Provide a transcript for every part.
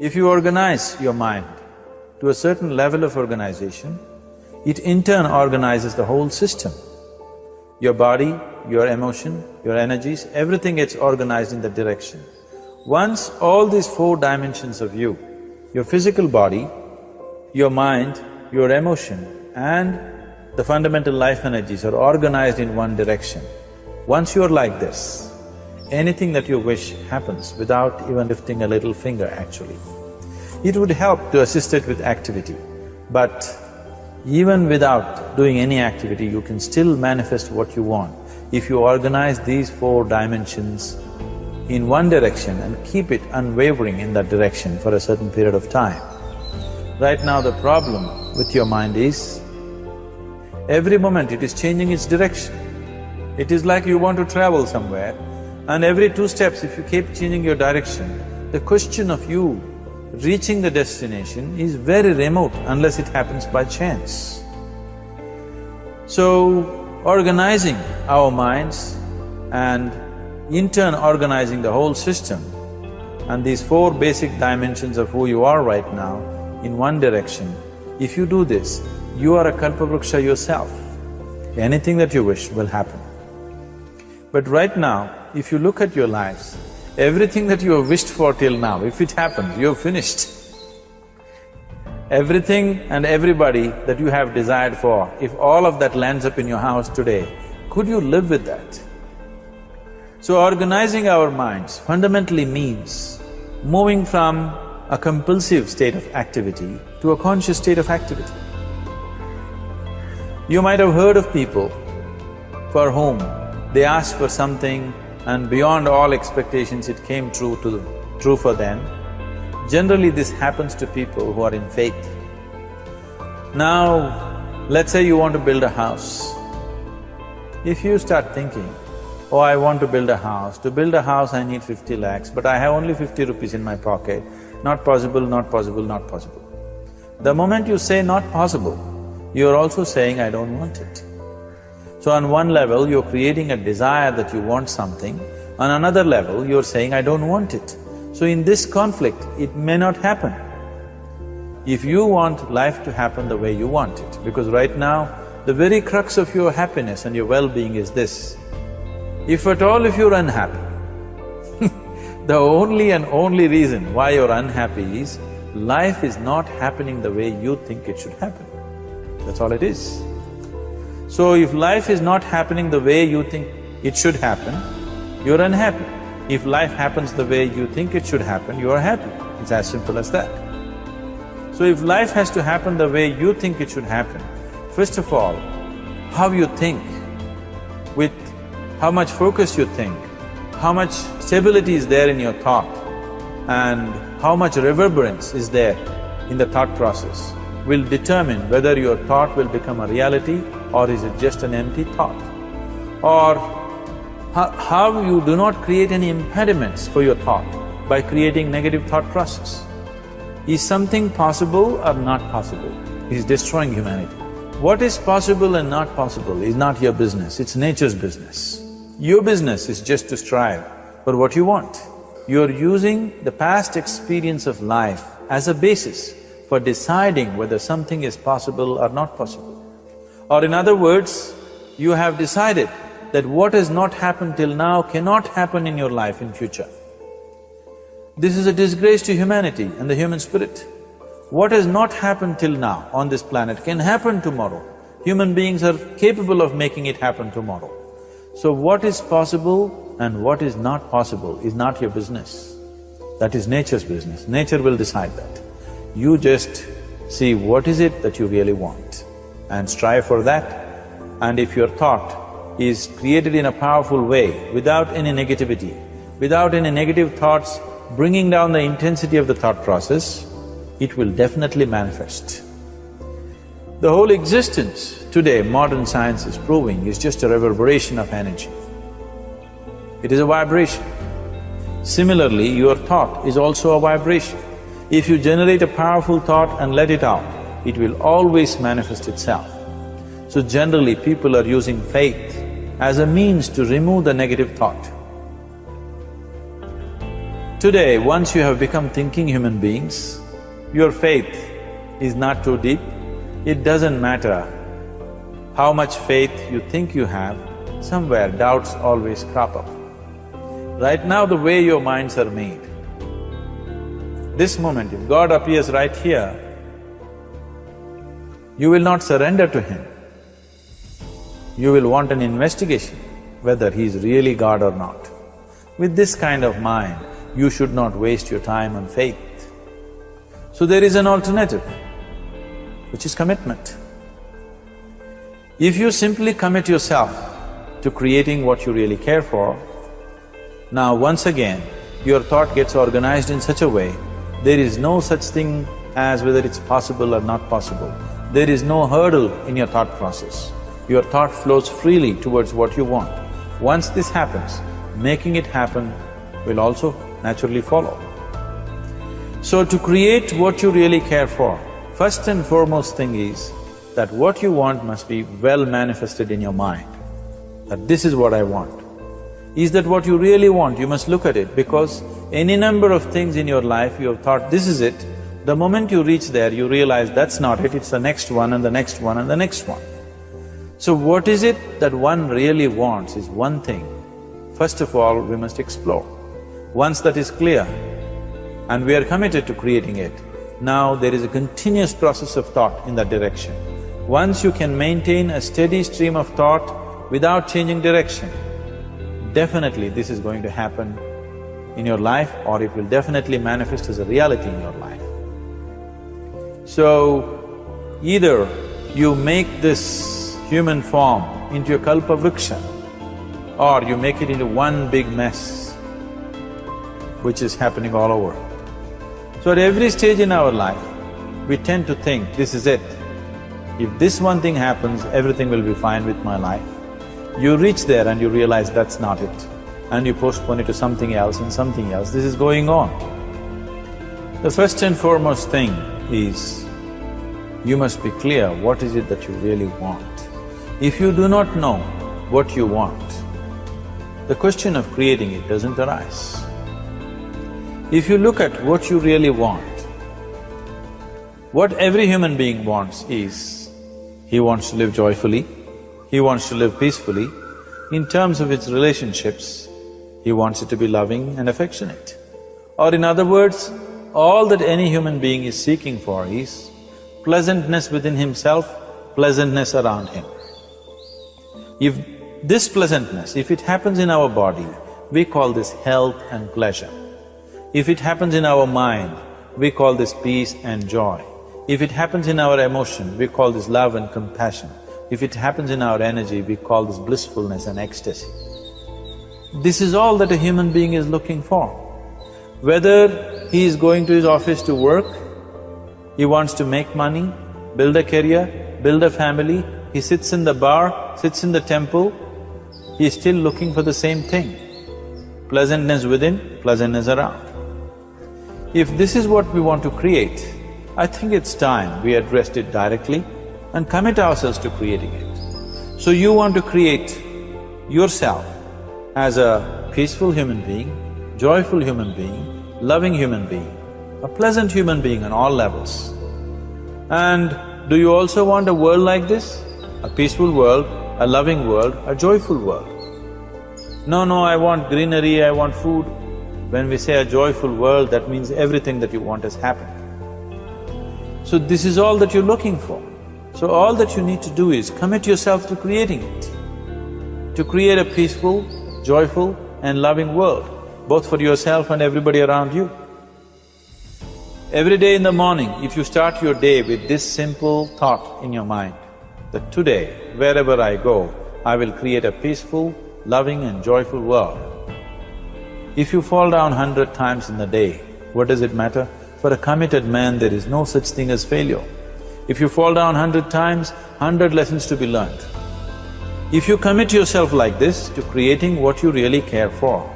If you organize your mind to a certain level of organization, it in turn organizes the whole system. Your body, your emotion, your energies, everything gets organized in that direction. Once all these four dimensions of you, your physical body, your mind, your emotion and the fundamental life energies are organized in one direction, once you're like this, anything that you wish happens without even lifting a little finger actually. It would help to assist it with activity, but even without doing any activity, you can still manifest what you want if you organize these four dimensions in one direction and keep it unwavering in that direction for a certain period of time. Right now the problem with your mind is, every moment it is changing its direction. It is like you want to travel somewhere and every 2 steps if you keep changing your direction, the question of you reaching the destination is very remote unless it happens by chance. So, organizing our minds and in turn organizing the whole system and these 4 basic dimensions of who you are right now in one direction, if you do this, you are a kalpavruksha yourself. Anything that you wish will happen. But right now, if you look at your lives, everything that you have wished for till now, if it happens, you have finished. Everything and everybody that you have desired for, if all of that lands up in your house today, could you live with that? So organizing our minds fundamentally means moving from a compulsive state of activity to a conscious state of activity. You might have heard of people for whom they asked for something and beyond all expectations it came true for them. Generally this happens to people who are in faith. Now, let's say you want to build a house. If you start thinking, oh, I want to build a house. To build a house I need 50 lakhs, but I have only 50 rupees in my pocket. Not possible, not possible, not possible. The moment you say not possible, you're also saying, I don't want it. So on one level, you're creating a desire that you want something, on another level, you're saying, I don't want it. So in this conflict, it may not happen. If you want life to happen the way you want it, because right now, the very crux of your happiness and your well-being is this. If at all if you're unhappy, the only and only reason why you're unhappy is life is not happening the way you think it should happen. That's all it is. So if life is not happening the way you think it should happen, you're unhappy. If life happens the way you think it should happen, you are happy. It's as simple as that. So if life has to happen the way you think it should happen, first of all, how you think, with how much focus you think, how much stability is there in your thought and how much reverberance is there in the thought process will determine whether your thought will become a reality or is it just an empty thought. Or how you do not create any impediments for your thought by creating negative thought process. Is something possible or not possible? Is destroying humanity. What is possible and not possible is not your business, it's nature's business. Your business is just to strive for what you want. You're using the past experience of life as a basis for deciding whether something is possible or not possible. Or in other words, you have decided that what has not happened till now cannot happen in your life in future. This is a disgrace to humanity and the human spirit. What has not happened till now on this planet can happen tomorrow. Human beings are capable of making it happen tomorrow. So what is possible and what is not possible is not your business. That is nature's business. Nature will decide that. You just see what is it that you really want and strive for that. And if your thought is created in a powerful way, without any negativity, without any negative thoughts bringing down the intensity of the thought process, it will definitely manifest. The whole existence today, modern science is proving, is just a reverberation of energy. It is a vibration. Similarly, your thought is also a vibration. If you generate a powerful thought and let it out, it will always manifest itself. So generally, people are using faith as a means to remove the negative thought. Today, once you have become thinking human beings, your faith is not too deep. It doesn't matter how much faith you think you have, somewhere doubts always crop up. Right now, the way your minds are made, this moment, if God appears right here, you will not surrender to Him. You will want an investigation whether He is really God or not. With this kind of mind, you should not waste your time on faith. So there is an alternative, which is commitment. If you simply commit yourself to creating what you really care for, now once again, your thought gets organized in such a way, there is no such thing as whether it's possible or not possible. There is no hurdle in your thought process. Your thought flows freely towards what you want. Once this happens, making it happen will also naturally follow. So to create what you really care for, first and foremost thing is that what you want must be well manifested in your mind, that this is what I want. Is that what you really want? You must look at it, because any number of things in your life you have thought, this is it. The moment you reach there, you realize that's not it, it's the next one and the next one and the next one. So what is it that one really wants is one thing. First of all, we must explore. Once that is clear and we are committed to creating it, now there is a continuous process of thought in that direction. Once you can maintain a steady stream of thought without changing direction, definitely this is going to happen in your life, or it will definitely manifest as a reality in your life. So, either you make this human form into a kalpa vriksha, or you make it into one big mess, which is happening all over. So at every stage in our life, we tend to think, this is it. If this one thing happens, everything will be fine with my life. You reach there and you realize that's not it, and you postpone it to something else and something else. This is going on. The first and foremost thing is, you must be clear what is it that you really want. If you do not know what you want, the question of creating it doesn't arise. If you look at what you really want, what every human being wants is, he wants to live joyfully, he wants to live peacefully. In terms of its relationships, he wants it to be loving and affectionate. Or in other words, all that any human being is seeking for is pleasantness within himself, pleasantness around him. If this pleasantness, if it happens in our body, we call this health and pleasure. If it happens in our mind, we call this peace and joy. If it happens in our emotion, we call this love and compassion. If it happens in our energy, we call this blissfulness and ecstasy. This is all that a human being is looking for. Whether he is going to his office to work, he wants to make money, build a career, build a family, he sits in the bar, sits in the temple, he is still looking for the same thing. Pleasantness within, pleasantness around. If this is what we want to create, I think it's time we addressed it directly and commit ourselves to creating it. So you want to create yourself as a peaceful human being, joyful human being, loving human being, a pleasant human being on all levels. And do you also want a world like this? A peaceful world, a loving world, a joyful world? No, I want greenery, I want food. When we say a joyful world, that means everything that you want has happened. So this is all that you're looking for. So all that you need to do is commit yourself to creating it, to create a peaceful, joyful and loving world, both for yourself and everybody around you. Every day in the morning, if you start your day with this simple thought in your mind, that today, wherever I go, I will create a peaceful, loving and joyful world. If you fall down 100 times in the day, what does it matter? For a committed man, there is no such thing as failure. If you fall down 100 times, 100 lessons to be learned. If you commit yourself like this to creating what you really care for,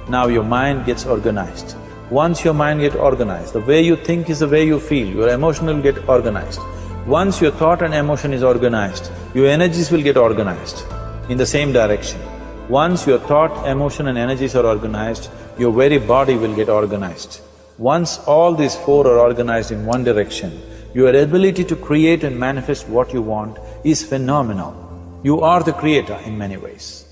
now your mind gets organized. Once your mind gets organized, the way you think is the way you feel, your emotion will get organized. Once your thought and emotion is organized, your energies will get organized in the same direction. Once your thought, emotion and energies are organized, your very body will get organized. Once all these four are organized in one direction, your ability to create and manifest what you want is phenomenal. You are the creator in many ways.